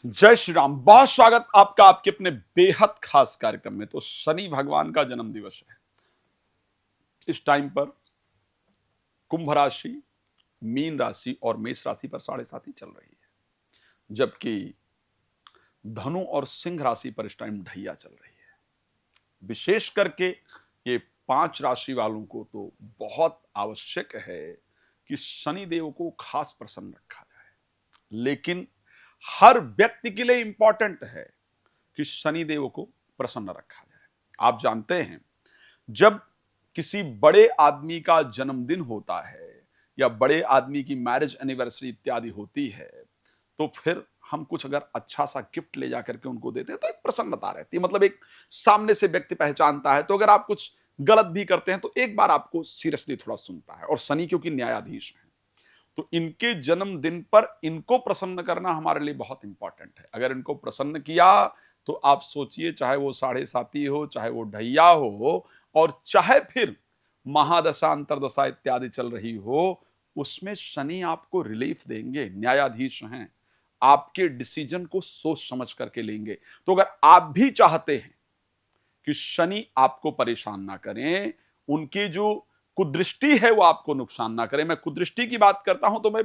जय श्री राम। बहुत स्वागत आपका आपके अपने बेहद खास कार्यक्रम में। तो शनि भगवान का जन्म दिवस है। इस टाइम पर कुंभ राशि, मीन राशि और मेष राशि पर 7.5 चल रही है, जबकि धनु और सिंह राशि पर इस टाइम ढैया चल रही है। विशेष करके ये 5 राशि वालों को तो बहुत आवश्यक है कि शनि देव को खास प्रसन्न रखा जाए, लेकिन हर व्यक्ति के लिए इंपॉर्टेंट है कि शनि देव को प्रसन्न रखा जाए। आप जानते हैं, जब किसी बड़े आदमी का जन्मदिन होता है या बड़े आदमी की मैरिज एनिवर्सरी इत्यादि होती है, तो फिर हम कुछ अगर अच्छा सा गिफ्ट ले जाकर के उनको देते हैं तो एक प्रसन्नता रहती है। मतलब एक सामने से व्यक्ति पहचानता है। तो अगर आप कुछ गलत भी करते हैं तो एक बार आपको सीरियसली थोड़ा सुनता है। और शनि क्योंकि न्यायाधीश है, तो इनके जन्मदिन पर इनको प्रसन्न करना हमारे लिए बहुत इंपॉर्टेंट है। अगर इनको प्रसन्न किया तो आप सोचिए, चाहे वो 7.5 हो, चाहे वो ढैया हो, और चाहे फिर महादशा अंतरदशा इत्यादि चल रही हो, उसमें शनि आपको रिलीफ देंगे। न्यायाधीश हैं, आपके डिसीजन को सोच समझ करके लेंगे। तो अगर आप भी चाहते हैं कि शनि आपको परेशान ना करें, उनकी जो कुदृष्टि है वो आपको नुकसान ना करे। मैं कुदृष्टि की बात करता हूं तो मैं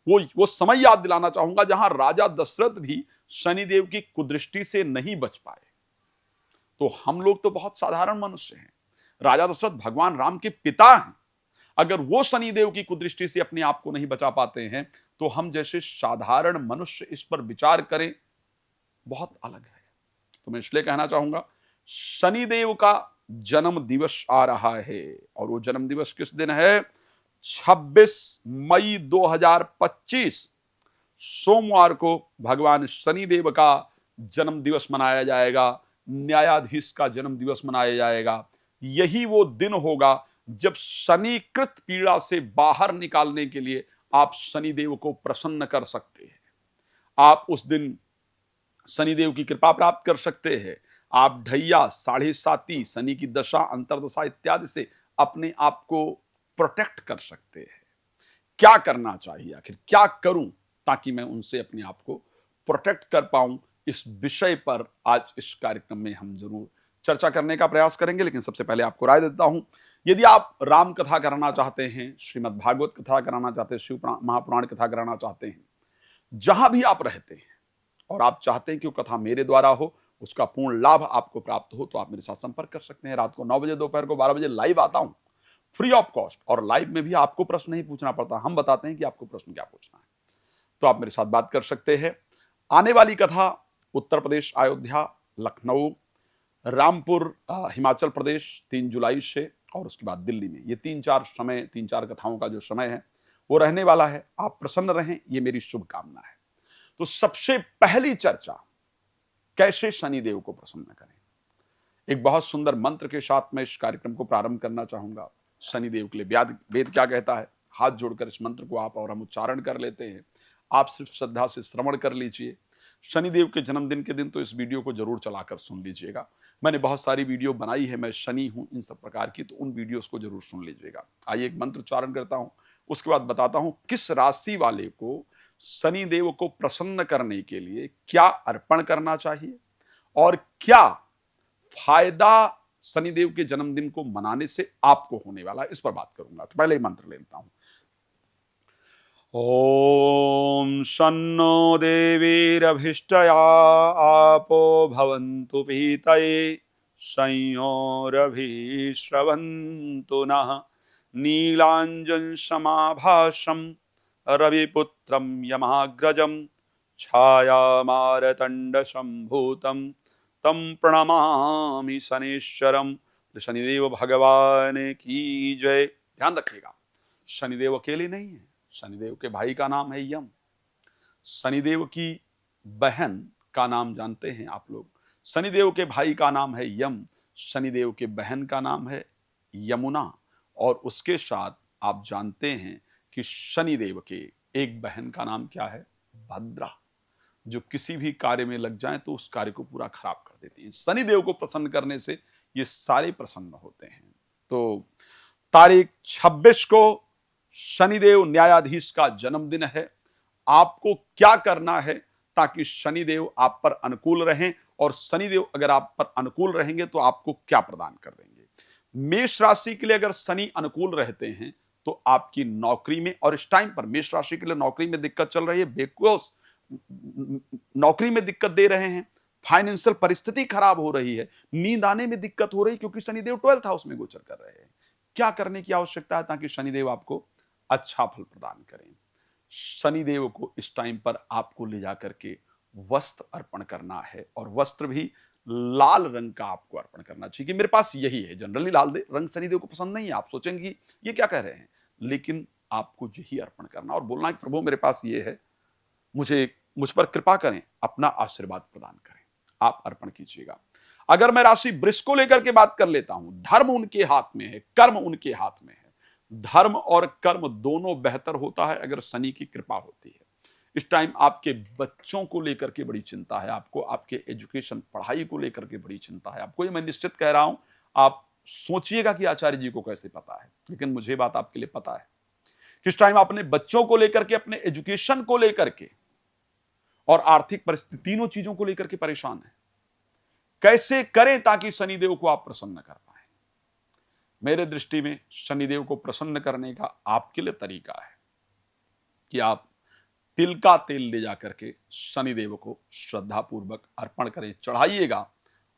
वो समय याद दिलाना चाहूंगा जहां राजा दशरथ भी शनिदेव की कुदृष्टि से नहीं बच पाए। तो हम लोग तो बहुत साधारण मनुष्य हैं, राजा दशरथ भगवान राम के पिता हैं। अगर वो शनिदेव की कुदृष्टि से अपने आप को नहीं बचा पाते हैं, तो हम जैसे साधारण मनुष्य इस पर विचार करें, बहुत अलग है। तो मैं इसलिए कहना चाहूंगा, शनिदेव का जन्म दिवस आ रहा है, और वो जन्म दिवस किस दिन है? 26 मई 2025 सोमवार को भगवान शनिदेव का जन्म दिवस मनाया जाएगा। न्यायाधीश का जन्म दिवस मनाया जाएगा। यही वो दिन होगा जब शनिकृत पीड़ा से बाहर निकालने के लिए आप शनिदेव को प्रसन्न कर सकते हैं। आप उस दिन शनिदेव की कृपा प्राप्त कर सकते हैं। आप ढैया, 7.5, शनि की दशा, अंतरदशा इत्यादि से अपने आप को प्रोटेक्ट कर सकते हैं। क्या करना चाहिए, आखिर क्या करूं ताकि मैं उनसे अपने आप को प्रोटेक्ट कर पाऊं, इस विषय पर आज इस कार्यक्रम में हम जरूर चर्चा करने का प्रयास करेंगे। लेकिन सबसे पहले आपको राय देता हूं, यदि आप राम कथा कराना चाहते हैं, श्रीमद् भागवत कथा कराना चाहते हैं, शिव महापुराण कथा कराना चाहते हैं, जहां भी आप रहते हैं और आप चाहते हैं कि वो कथा मेरे द्वारा हो, उसका पूर्ण लाभ आपको प्राप्त हो, तो आप मेरे साथ संपर्क कर सकते हैं। रात को 9 बजे, दोपहर को 12 बजे लाइव आता हूं, फ्री ऑफ कॉस्ट। और लाइव में भी आपको प्रश्न नहीं पूछना पड़ता, हम बताते हैं कि आपको प्रश्न क्या पूछना है। तो आप मेरे साथ बात कर सकते हैं। आने वाली कथा उत्तर प्रदेश अयोध्या, लखनऊ, रामपुर हिमाचल प्रदेश 3 जुलाई से, और उसके बाद दिल्ली में। ये 3-4 कथाओं का जो समय है वो रहने वाला है। आप प्रसन्न रहें, ये मेरी शुभकामना है। तो सबसे पहली चर्चा, कैसे शनिदेव को प्रसन्न करें। एक बहुत सुंदर मंत्र के साथ मैं इस कार्यक्रम को प्रारंभ करना चाहूंगा। शनिदेव के लिए वेद क्या कहता है, हाथ जोड़कर इस मंत्र को आप और हम उच्चारण कर लेते हैं। आप सिर्फ श्रद्धा से श्रवण कर लीजिए। शनिदेव के जन्मदिन के दिन तो इस वीडियो को जरूर चलाकर सुन लीजिएगा। मैंने बहुत सारी वीडियो बनाई है, मैं शनि हूं इन सब प्रकार की, तो उन वीडियोस को जरूर सुन लीजिएगा। आइए एक मंत्र उच्चारण करता हूं, उसके बाद बताता हूं किस राशि वाले को शनिदेव को प्रसन्न करने के लिए क्या अर्पण करना चाहिए और क्या फायदा शनिदेव के जन्मदिन को मनाने से आपको होने वाला है, इस पर बात करूंगा। तो पहले ही मंत्र लेता हूं। ओम शन्नो देवीरभिष्टया आपो भवन्तु पीतये संयोरभिश्रवन्तु नः नीलांजन समाभासं रविपुत्रं यमाग्रजं छायामारतंड संभूतं तम प्रणमामि शनेश्वरम। शनिदेव भगवान की जय। ध्यान रखिएगा, शनिदेव अकेले नहीं है, शनिदेव के भाई का नाम है यम। शनिदेव की बहन का नाम जानते हैं आप लोग, शनिदेव के भाई का नाम है यम, शनिदेव के बहन का नाम है यमुना, और उसके साथ आप जानते हैं कि शनिदेव के एक बहन का नाम क्या है? भद्रा, जो किसी भी कार्य में लग जाए तो उस कार्य को पूरा खराब कर देती है। शनिदेव को प्रसन्न करने से ये सारे प्रसन्न होते हैं। तो तारीख 26 को शनिदेव न्यायाधीश का जन्मदिन है। आपको क्या करना है? ताकि शनिदेव आप पर अनुकूल रहें, और शनिदेव अगर आप पर अनुकूल रहेंगे तो आपको क्या प्रदान कर देंगे। मेष राशि के लिए अगर शनि अनुकूल रहते हैं तो आपकी नौकरी में, और इस टाइम पर मेष राशि के लिए नौकरी में दिक्कत चल रही है, बिकॉज नौकरी में दिक्कत दे रहे हैं, फाइनेंशियल परिस्थिति खराब हो रही है, नींद आने में दिक्कत हो रही है, क्योंकि शनिदेव 12th हाउस में गोचर कर रहे हैं। क्या करने की आवश्यकता है ताकि शनिदेव आपको अच्छा फल प्रदान करें। शनिदेव को इस टाइम पर आपको ले जाकर के वस्त्र अर्पण करना है, और वस्त्र भी लाल रंग का आपको अर्पण करना चाहिए कि मेरे पास यही है। जनरली लाल रंग शनिदेव को पसंद नहीं है, आप सोचेंगे कि ये क्या कह रहे हैं, लेकिन आपको यही अर्पण करना और बोलना कि प्रभु मेरे पास ये है, मुझ पर कृपा करें, अपना आशीर्वाद प्रदान करें, आप अर्पण कीजिएगा। अगर मैं राशि वृष को लेकर के बात कर लेता हूं, धर्म उनके हाथ में है, कर्म उनके हाथ में है। धर्म और कर्म दोनों बेहतर होता है अगर शनि की कृपा होती है। इस टाइम आपके बच्चों को लेकर के बड़ी चिंता है, आपको आपके एजुकेशन पढ़ाई को लेकर के बड़ी चिंता है आपको। ये मैं निश्चित कह रहा हूं, आप सोचिएगा कि आचार्य जी को कैसे पता है, लेकिन मुझे बात आपके लिए पता है कि इस टाइम अपने बच्चों को लेकर के, अपने एजुकेशन को लेकर के और आर्थिक परिस्थिति, तीनों चीजों को लेकर के परेशान है। कैसे करें ताकि शनिदेव को आप प्रसन्न कर पाए। मेरे दृष्टि में शनिदेव को प्रसन्न करने का आपके लिए तरीका है कि आप तिल का तेल ले जाकर के शनिदेव को श्रद्धापूर्वक अर्पण करें, चढ़ाइएगा।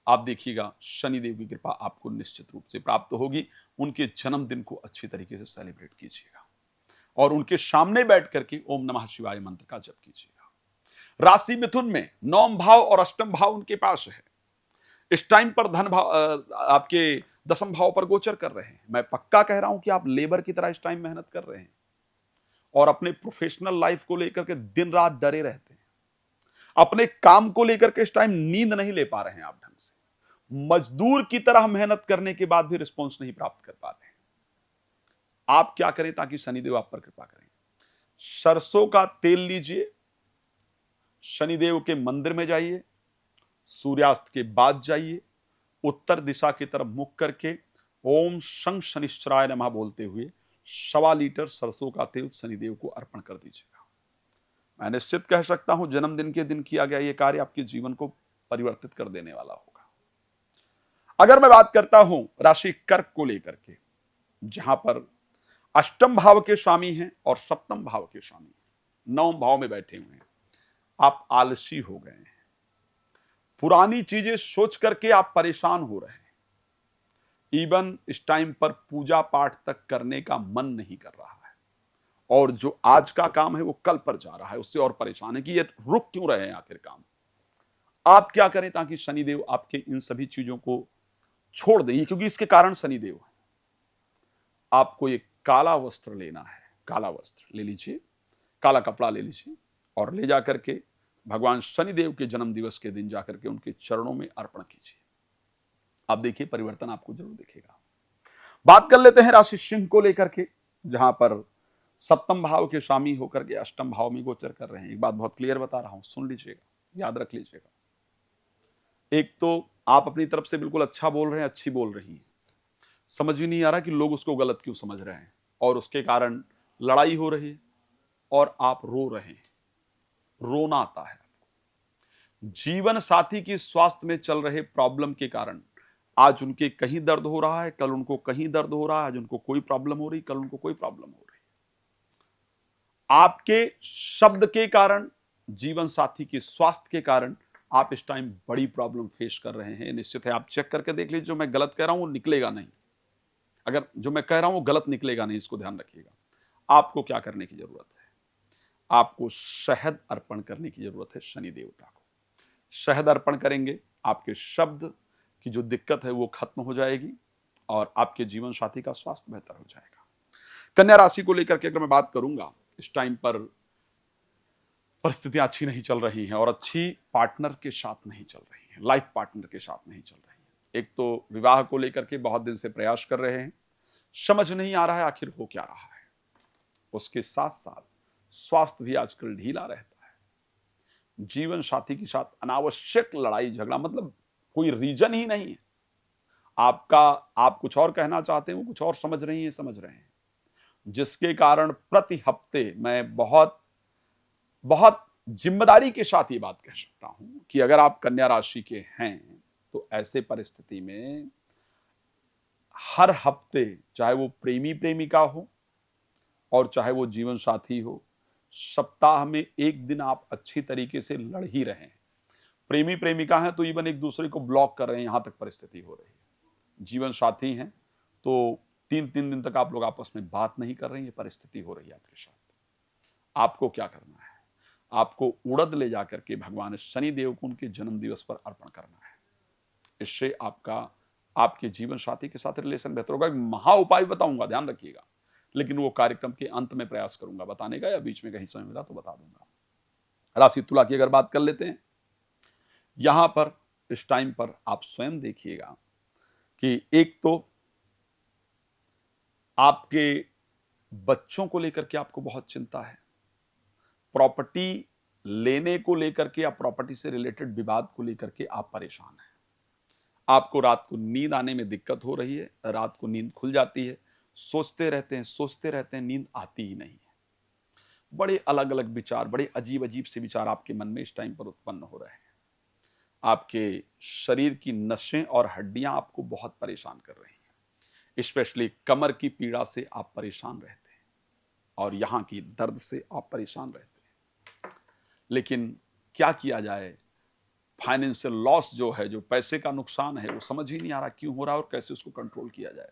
आप देखिएगा शनिदेव की कृपा आपको निश्चित रूप से प्राप्त होगी। उनके जन्मदिन को अच्छी तरीके से सेलिब्रेट कीजिएगा और उनके सामने बैठ करके ओम नमः शिवाय मंत्र का जप कीजिएगा। राशि मिथुन में 9 भाव और 8 भाव उनके पास है। इस टाइम पर धन भाव आपके 10 भाव पर गोचर कर रहे हैं। मैं पक्का कह रहा हूं कि आप लेबर की तरह इस टाइम मेहनत कर रहे हैं और अपने प्रोफेशनल लाइफ को लेकर के दिन रात डरे रहते हैं। अपने काम को लेकर के इस टाइम नींद नहीं ले पा रहे हैं आप ढंग से। मजदूर की तरह मेहनत करने के बाद भी रिस्पॉन्स नहीं प्राप्त कर पा रहे हैं। आप क्या करें ताकि शनिदेव आप पर कृपा करें। सरसों का तेल लीजिए, शनिदेव के मंदिर में जाइए, सूर्यास्त के बाद जाइए, उत्तर दिशा की तरफ मुख करके ओम शं शनिश्चराय नमः बोलते हुए 1.25 लीटर सरसों का तेल शनिदेव को अर्पण कर दीजिएगा। मैं निश्चित कह सकता हूं जन्मदिन के दिन किया गया यह कार्य आपके जीवन को परिवर्तित कर देने वाला होगा। अगर मैं बात करता हूं राशि कर्क को लेकर के, जहां पर 8 भाव के स्वामी हैं और 7 भाव के स्वामी 9 भाव में बैठे हुए हैं, आप आलसी हो गए हैं। पुरानी चीजें सोच करके आप परेशान हो रहे हैं। इवन इस टाइम पर पूजा पाठ तक करने का मन नहीं कर रहा है, और जो आज का काम है वो कल पर जा रहा है, उससे और परेशान है कि ये रुक क्यों रहे हैं आखिर काम। आप क्या करें ताकि शनिदेव आपके इन सभी चीजों को छोड़ दें, क्योंकि इसके कारण शनिदेव है। आपको एक काला वस्त्र लेना है, काला वस्त्र ले लीजिए, काला कपड़ा ले लीजिए और ले जाकर के भगवान शनिदेव के जन्म दिवस के दिन जाकर के उनके चरणों में अर्पण कीजिए। आप देखिए परिवर्तन आपको जरूर दिखेगा। बात कर लेते हैं राशि सिंह को लेकर के, जहां पर 7 भाव के स्वामी होकर के 8 भाव में गोचर कर रहे हैं। एक बात बहुत क्लियर बता रहा हूं, सुन लीजिएगा, याद रख लीजिएगा। एक तो आप अपनी तरफ से बिल्कुल अच्छा बोल रहे हैं, अच्छी बोल रही हैं, समझ ही नहीं आ रहा कि लोग उसको गलत क्यों समझ रहे हैं, और उसके कारण लड़ाई हो रही है और आप रो रहे हैं, रोना आता है आपको। जीवन साथी की स्वास्थ्य में चल रहे प्रॉब्लम के कारण आज उनके कहीं दर्द हो रहा है, कल उनको कहीं दर्द हो रहा है, आज उनको कोई प्रॉब्लम हो रही, कल उनको कोई प्रॉब्लम हो रही। आपके शब्द के कारण, जीवन साथी के स्वास्थ्य के कारण आप इस टाइम बड़ी प्रॉब्लम फेस कर रहे हैं। निश्चित है, आप चेक करके देख लीजिए, जो मैं गलत कह रहा हूं वो निकलेगा नहीं। अगर जो मैं कह रहा हूं वो गलत निकलेगा नहीं, इसको ध्यान रखिएगा। आपको क्या करने की जरूरत है, आपको शहद अर्पण करने की जरूरत है शनि देवता को। शहद अर्पण करेंगे, आपके शब्द की जो दिक्कत है वो खत्म हो जाएगी और आपके जीवन साथी का स्वास्थ्य बेहतर हो जाएगा। कन्या राशि को लेकर के अगर मैं बात करूंगा, इस टाइम पर परिस्थितियां अच्छी नहीं चल रही हैं और अच्छी पार्टनर के साथ नहीं चल रही हैं, लाइफ पार्टनर के साथ नहीं चल रही हैं। एक तो विवाह को लेकर के बहुत दिन से प्रयास कर रहे हैं, समझ नहीं आ रहा है आखिर हो क्या रहा है। उसके साथ साथ स्वास्थ्य भी आजकल ढीला रहता है। जीवन साथी के साथ अनावश्यक लड़ाई झगड़ा, मतलब कोई रीजन ही नहीं है आपका। आप कुछ और कहना चाहते हैं, वो कुछ और समझ रही हैं, समझ रहे हैं, जिसके कारण प्रति हफ्ते मैं बहुत जिम्मेदारी के साथ ये बात कह सकता हूं कि अगर आप कन्या राशि के हैं तो ऐसे परिस्थिति में हर हफ्ते, चाहे वो प्रेमी प्रेमिका हो और चाहे वो जीवन साथी हो, सप्ताह में एक दिन आप अच्छी तरीके से लड़ ही रहे हैं। प्रेमी प्रेमिका हैं तो इवन एक दूसरे को ब्लॉक कर रहे हैं, यहां तक परिस्थिति हो रही है। जीवन साथी हैं तो 3-3 दिन तक आप लोग आपस में बात नहीं कर रहे हैं, ये परिस्थिति हो रही है आपके साथ। आपको क्या करना है? आपको उड़द ले जाकर के भगवान शनि देव को उनके जन्म दिवस पर अर्पण करना है। इससे आपके जीवन साथी के साथ रिलेशन बेहतर होगा। एक महा उपाय बताऊंगा, ध्यान रखिएगा, लेकिन वो कार्यक्रम के अंत में प्रयास करूंगा बताने का, या बीच में कहीं समय मिला तो बता दूंगा। राशि तुला की अगर बात कर लेते हैं, यहां पर इस टाइम पर आप स्वयं देखिएगा कि एक तो आपके बच्चों को लेकर के आपको बहुत चिंता है, प्रॉपर्टी लेने को लेकर के या प्रॉपर्टी से रिलेटेड विवाद को लेकर के आप परेशान हैं। आपको रात को नींद आने में दिक्कत हो रही है, रात को नींद खुल जाती है, सोचते रहते हैं, नींद आती ही नहीं है। बड़े अलग अलग विचार, बड़े अजीब अजीब से विचार आपके मन में इस टाइम पर उत्पन्न हो रहे हैं। आपके शरीर की नसें और हड्डियां आपको बहुत परेशान कर रही हैं। स्पेशली कमर की पीड़ा से आप परेशान रहते हैं और यहां की दर्द से आप परेशान रहते हैं। लेकिन क्या किया जाए? फाइनेंशियल लॉस जो है, जो पैसे का नुकसान है, वो समझ ही नहीं आ रहा क्यों हो रहा है और कैसे उसको कंट्रोल किया जाए।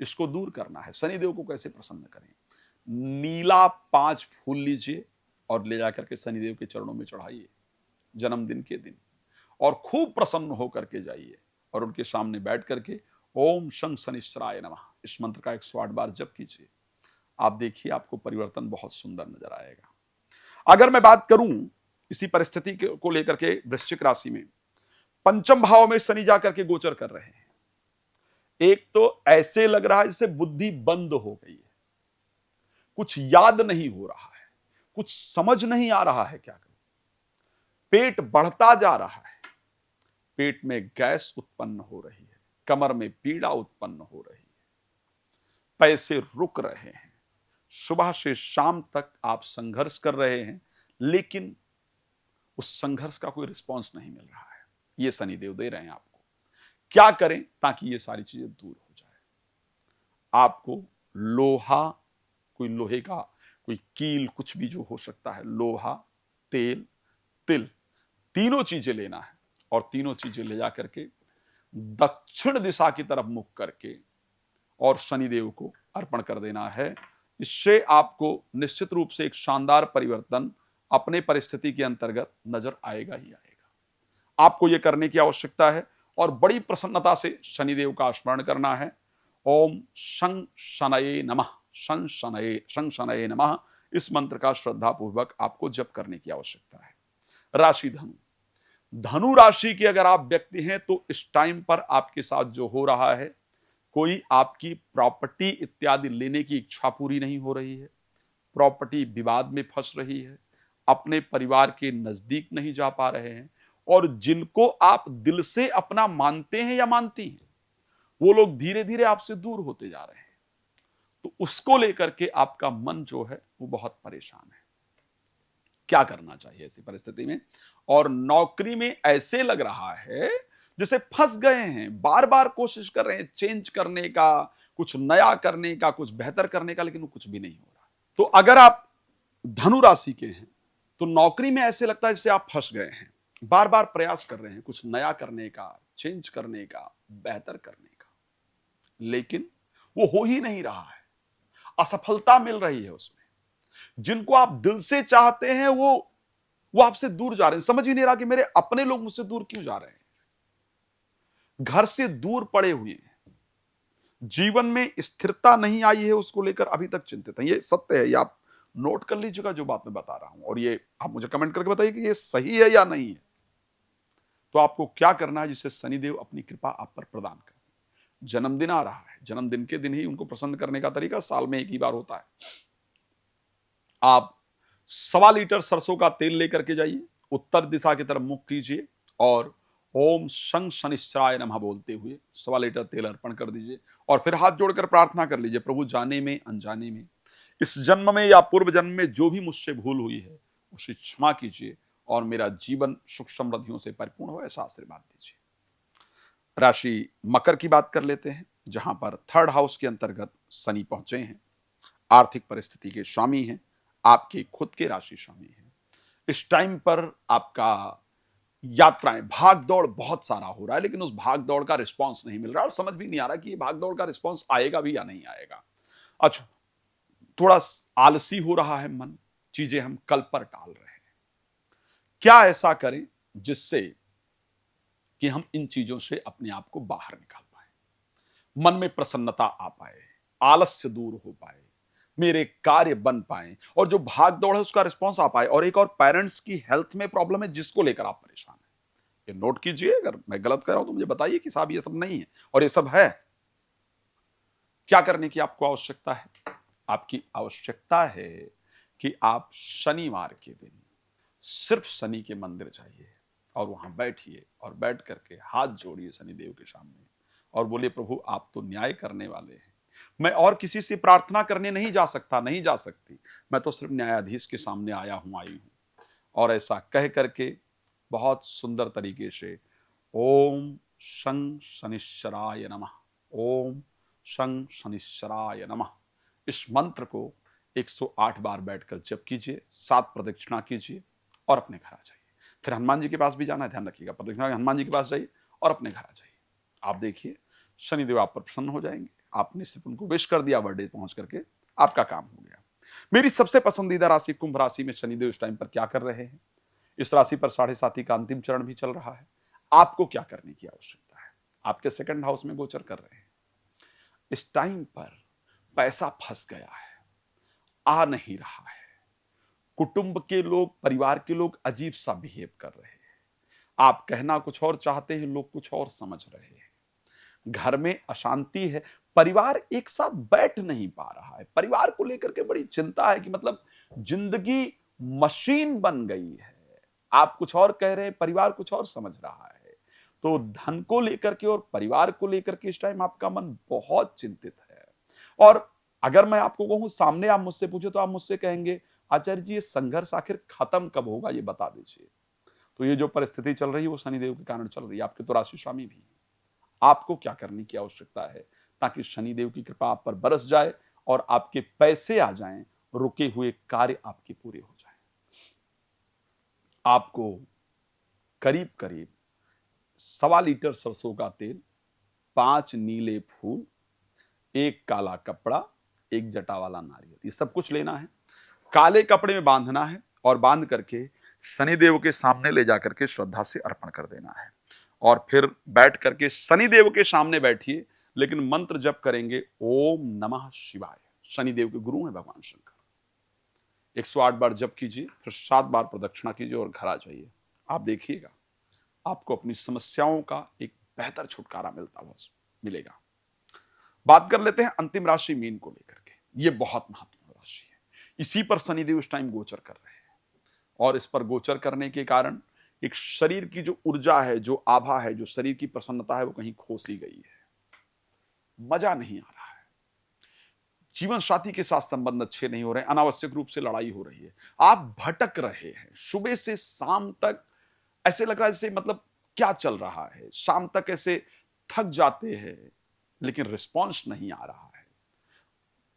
इसको दूर करना है। शनिदेव को कैसे प्रसन्न करें? नीला 5 फूल लीजिए और ले जाकर के शनिदेव के चरणों में चढ़ाइए जन्मदिन के दिन, और खूब प्रसन्न होकर के जाइए और उनके सामने बैठ करके ओम शं शनिश्चराय नमः इस मंत्र का 108 बार जप कीजिए। आप देखिए आपको परिवर्तन बहुत सुंदर नजर आएगा। अगर मैं बात करूं इसी परिस्थिति को लेकर के वृश्चिक राशि में, पंचम भाव में शनि जाकर के गोचर कर रहे हैं। एक तो ऐसे लग रहा है जैसे बुद्धि बंद हो गई है, कुछ याद नहीं हो रहा है, कुछ समझ नहीं आ रहा है क्या करूं, पेट बढ़ता जा रहा है, पेट में गैस उत्पन्न हो रही है, कमर में पीड़ा उत्पन्न हो रही है, पैसे रुक रहे हैं, सुबह से शाम तक आप संघर्ष कर रहे हैं लेकिन उस संघर्ष का कोई रिस्पॉन्स नहीं मिल रहा है। ये शनिदेव दे रहे हैं आपको। क्या करें ताकि ये सारी चीजें दूर हो जाए? आपको लोहा, कोई लोहे का कोई कील, कुछ भी जो हो सकता है, लोहा, तेल, तिल, तीनों चीजें लेना है और तीनों चीजें ले जा करके दक्षिण दिशा की तरफ मुख करके और शनिदेव को अर्पण कर देना है। इससे आपको निश्चित रूप से एक शानदार परिवर्तन अपने परिस्थिति के अंतर्गत नजर आएगा ही आएगा। आपको यह करने की आवश्यकता है और बड़ी प्रसन्नता से शनिदेव का स्मरण करना है। ओम शं शनये नमः, शं शनये नमः, इस मंत्र का श्रद्धा पूर्वक आपको जप करने की आवश्यकता है। राशि धनु, धनु राशि के अगर आप व्यक्ति हैं तो इस टाइम पर आपके साथ जो हो रहा है, कोई आपकी प्रॉपर्टी इत्यादि लेने की इच्छा पूरी नहीं हो रही है, प्रॉपर्टी विवाद में फंस रही है, अपने परिवार के नजदीक नहीं जा पा रहे हैं, और जिनको आप दिल से अपना मानते हैं या मानती हैं वो लोग धीरे धीरे आपसे दूर होते जा रहे हैं। तो उसको लेकर के आपका मन जो है वो बहुत परेशान है। क्या करना चाहिए ऐसी परिस्थिति में? और नौकरी में ऐसे लग रहा है जैसे फंस गए हैं, बार बार कोशिश कर रहे हैं चेंज करने का, कुछ नया करने का, कुछ बेहतर करने का, लेकिन वो कुछ भी नहीं हो रहा। तो अगर आप धनु राशि के हैं तो नौकरी में ऐसे लगता है जैसे आप फंस गए हैं, बार बार प्रयास कर रहे हैं कुछ नया करने का, चेंज करने का, बेहतर करने का, लेकिन वो हो ही नहीं रहा है, असफलता मिल रही है उसमें। जिनको आप दिल से चाहते हैं वो आपसे दूर जा रहे हैं। समझ ही नहीं रहा कि मेरे अपने लोग मुझसे दूर क्यों जा रहे हैं, घर से दूर पड़े हुए हैं, जीवन में स्थिरता नहीं आई है, उसको लेकर अभी तक चिंतित हैं। ये सत्य है, ये आप नोट कर लीजिएगा जो बात मैं बता रहा हूं, और ये आप मुझे कमेंट करके बताइए कि ये सही है या नहीं है। तो आपको क्या करना है जिससे शनिदेव अपनी कृपा आप पर प्रदान करें? जन्मदिन आ रहा है, जन्मदिन के दिन ही उनको प्रसन्न करने का तरीका साल में एक ही बार होता है। आप 1.25 लीटर सरसों का तेल लेकर के जाइए, उत्तर दिशा की तरफ मुख कीजिए और ओम शं शनिश्चराय नमः बोलते हुए 1.25 लीटर तेल अर्पण कर दीजिए और फिर हाथ जोड़कर प्रार्थना कर लीजिए, प्रभु जाने में अनजाने में, इस जन्म में या पूर्व जन्म में जो भी मुझसे भूल हुई है उसे क्षमा कीजिए और मेरा जीवन सुख समृद्धियों से परिपूर्ण हो, ऐसा आशीर्वाद दीजिए। राशि मकर की बात कर लेते हैं, जहां पर थर्ड हाउस के अंतर्गत शनि पहुंचे हैं। आर्थिक परिस्थिति के स्वामी हैं, आपके खुद के राशि स्वामी हैं। इस टाइम पर आपका यात्राएं, भाग दौड़ बहुत सारा हो रहा है, लेकिन उस भाग दौड़ का रिस्पांस नहीं मिल रहा और समझ भी नहीं आ रहा कि ये भाग दौड़ का रिस्पांस आएगा भी या नहीं आएगा। अच्छा, थोड़ा आलसी हो रहा है मन, चीजें हम कल पर टाल रहे हैं। क्या ऐसा करें जिससे कि हम इन चीजों से अपने आप को बाहर निकाल पाए, मन में प्रसन्नता आ पाए, आलस्य दूर हो पाए, मेरे कार्य बन पाए और जो भाग दौड़ है उसका रिस्पांस आ पाए। और एक और, पेरेंट्स की हेल्थ में प्रॉब्लम है जिसको लेकर आप परेशान हैं, ये नोट कीजिए। अगर मैं गलत कर रहा हूं तो मुझे बताइए कि साहब ये सब नहीं है और ये सब है। क्या करने की आपको आवश्यकता है? आपकी आवश्यकता है कि आप शनिवार के दिन सिर्फ शनि के मंदिर जाइए और वहां बैठिए और बैठ करके हाथ जोड़िए शनिदेव के सामने और बोलिए, प्रभु आप तो न्याय करने वाले हैं, मैं और किसी से प्रार्थना करने नहीं जा सकता, नहीं जा सकती, मैं तो सिर्फ न्यायाधीश के सामने आया हूं, आई हूं। और ऐसा कह करके बहुत सुंदर तरीके से ओम शं शनिश्चराय नमः, ओम शं शनिश्चराय नमः, इस मंत्र को 108 बार बैठकर जप कीजिए, 7 प्रदक्षिणा कीजिए और अपने घर आ जाइए। फिर हनुमान जी के पास भी जाना है, ध्यान रखिएगा, प्रदक्षिणा हनुमान जी के पास जाइए और अपने घर आ जाइए। आप देखिए शनिदेव आप पर प्रसन्न हो जाएंगे। आपने सिर्फ उनको विश कर दिया, बर्थडे पहुंच करके आपका काम हो गया। मेरी सबसे पसंदीदा राशि कुंभ राशि में शनिदेव इस टाइम पर क्या कर रहे हैं? इस राशि पर 7.5 का अंतिम चरण भी चल रहा है। आपको क्या करने की आवश्यकता है? आपके सेकंड हाउस में गोचर कर रहे हैं। इस टाइम पर पैसा फंस गया है, आ नहीं रहा है, कुटुंब के लोग, परिवार के लोग अजीब सा बिहेव कर रहे हैं, आप कहना कुछ और चाहते हैं, लोग कुछ और समझ रहे हैं, घर में अशांति है, परिवार एक साथ बैठ नहीं पा रहा है, परिवार को लेकर के बड़ी चिंता है कि मतलब जिंदगी मशीन बन गई है, आप कुछ और कह रहे हैं, परिवार कुछ और समझ रहा है। तो धन को लेकर के और परिवार को लेकर के इस टाइम आपका मन बहुत चिंतित है। और अगर मैं आपको कहूं, सामने आप मुझसे पूछे तो आप मुझसे कहेंगे, आचार्य जी ये संघर्ष आखिर खत्म कब होगा, ये बता दीजिए। तो ये जो परिस्थिति चल रही है वो शनिदेव के कारण चल रही है, आपके तो राशि स्वामी भी है। आपको क्या करने की आवश्यकता है ताकि शनिदेव की कृपा आप पर बरस जाए और आपके पैसे आ जाएं, रुके हुए कार्य आपके पूरे हो जाएं। आपको करीब करीब 1.25 लीटर सरसों का तेल, 5 नीले फूल, 1 काला कपड़ा, 1 जटा वाला नारियल, ये सब कुछ लेना है, काले कपड़े में बांधना है और बांध करके शनिदेव के सामने ले जाकर के श्रद्धा से अर्पण कर देना है। और फिर बैठ करके शनिदेव के सामने बैठिए, लेकिन मंत्र जप करेंगे ओम नमः शिवाय। शनिदेव के गुरु हैं भगवान शंकर। 108 बार जप कीजिए, फिर 7 बार प्रदक्षिणा कीजिए और घर आ जाइए। आप देखिएगा आपको अपनी समस्याओं का एक बेहतर छुटकारा मिलेगा। बात कर लेते हैं अंतिम राशि मीन को लेकर के। ये बहुत महत्वपूर्ण राशि है, इसी पर शनिदेव इस टाइम गोचर कर रहे हैं और इस पर गोचर करने के कारण एक शरीर की जो ऊर्जा है, जो आभा है, जो शरीर की प्रसन्नता है, वो कहीं खो सी गई है, मजा नहीं आ रहा है, जीवन साथी के साथ संबंध अच्छे नहीं हो रहे हैं, अनावश्यक रूप से लड़ाई हो रही है, आप भटक रहे हैं, सुबह से शाम तक ऐसे लग रहा है जैसे मतलब क्या चल रहा है, शाम तक ऐसे थक जाते हैं लेकिन रिस्पॉन्स नहीं आ रहा है,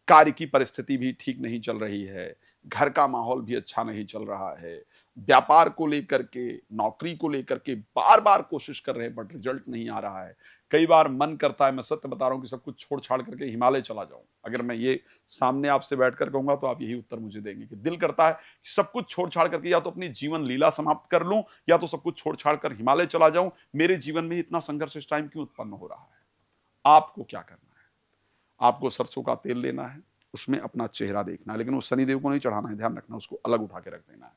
कार्य की परिस्थिति भी ठीक नहीं चल रही है, घर का माहौल भी अच्छा नहीं चल रहा है, व्यापार को लेकर के, नौकरी को लेकर के बार बार कोशिश कर रहे हैं बट रिजल्ट नहीं आ रहा है। कई बार मन करता है, मैं सत्य बता रहा हूं, कि सब कुछ छोड़ छाड़ करके हिमालय चला जाऊं। अगर मैं ये सामने आपसे बैठकर कहूंगा तो आप यही उत्तर मुझे देंगे कि दिल करता है कि सब कुछ छोड़ छाड़ करके या तो अपनी जीवन लीला समाप्त कर लूं या तो सब कुछ छोड़ छाड़ कर हिमालय चला जाऊं। मेरे जीवन में इतना संघर्ष इस टाइम क्यों उत्पन्न हो रहा है? आपको क्या करना है? आपको सरसों का तेल लेना है, उसमें अपना चेहरा देखना है, लेकिन वो शनिदेव को नहीं चढ़ाना है, ध्यान रखना, उसको अलग उठा के रख देना है।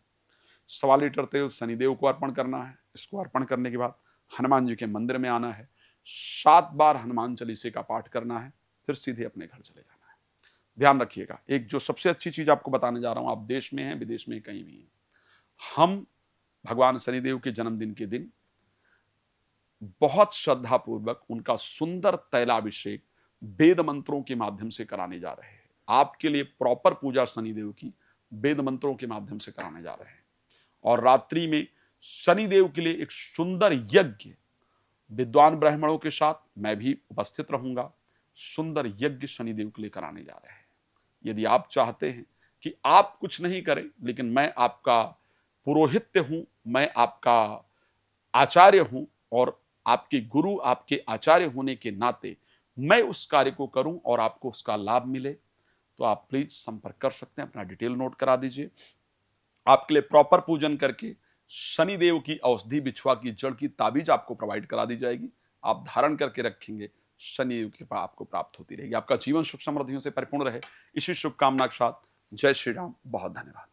1.25 लीटर तेल शनिदेव को अर्पण करना है। इसको अर्पण करने के बाद हनुमान जी के मंदिर में आना है, 7 बार हनुमान चालीसे का पाठ करना है, फिर सीधे अपने घर चले जाना है। ध्यान रखिएगा, एक जो सबसे अच्छी चीज आपको बताने जा रहा हूं, आप देश में हैं, विदेश में कहीं भी हैं, हम भगवान शनिदेव के जन्मदिन के दिन बहुत श्रद्धा पूर्वक उनका सुंदर तैलाभिषेक वेद मंत्रों के माध्यम से कराने जा रहे हैं। आपके लिए प्रॉपर पूजा शनिदेव की वेद मंत्रों के माध्यम से कराने जा रहे हैं। और रात्रि में शनिदेव के लिए एक सुंदर यज्ञ विद्वान ब्राह्मणों के साथ मैं भी उपस्थित रहूंगा। सुंदर यज्ञ शनिदेव के लिए कराने जा रहे हैं। यदि आप चाहते हैं कि आप कुछ नहीं करें लेकिन मैं आपका पुरोहित्य हूं, मैं आपका आचार्य हूं और आपके गुरु, आपके आचार्य होने के नाते मैं उस कार्य को करूं और आपको उसका लाभ मिले, तो आप प्लीज संपर्क कर सकते हैं। अपना डिटेल नोट करा दीजिए। आपके लिए प्रॉपर पूजन करके शनिदेव की औषधि बिछुआ की जड़ की ताबीज आपको प्रोवाइड करा दी जाएगी। आप धारण करके रखेंगे, शनिदेव की कृपा आपको प्राप्त होती रहेगी। आपका जीवन सुख समृद्धियों से परिपूर्ण रहे, इसी शुभकामना के साथ जय श्री राम। बहुत धन्यवाद।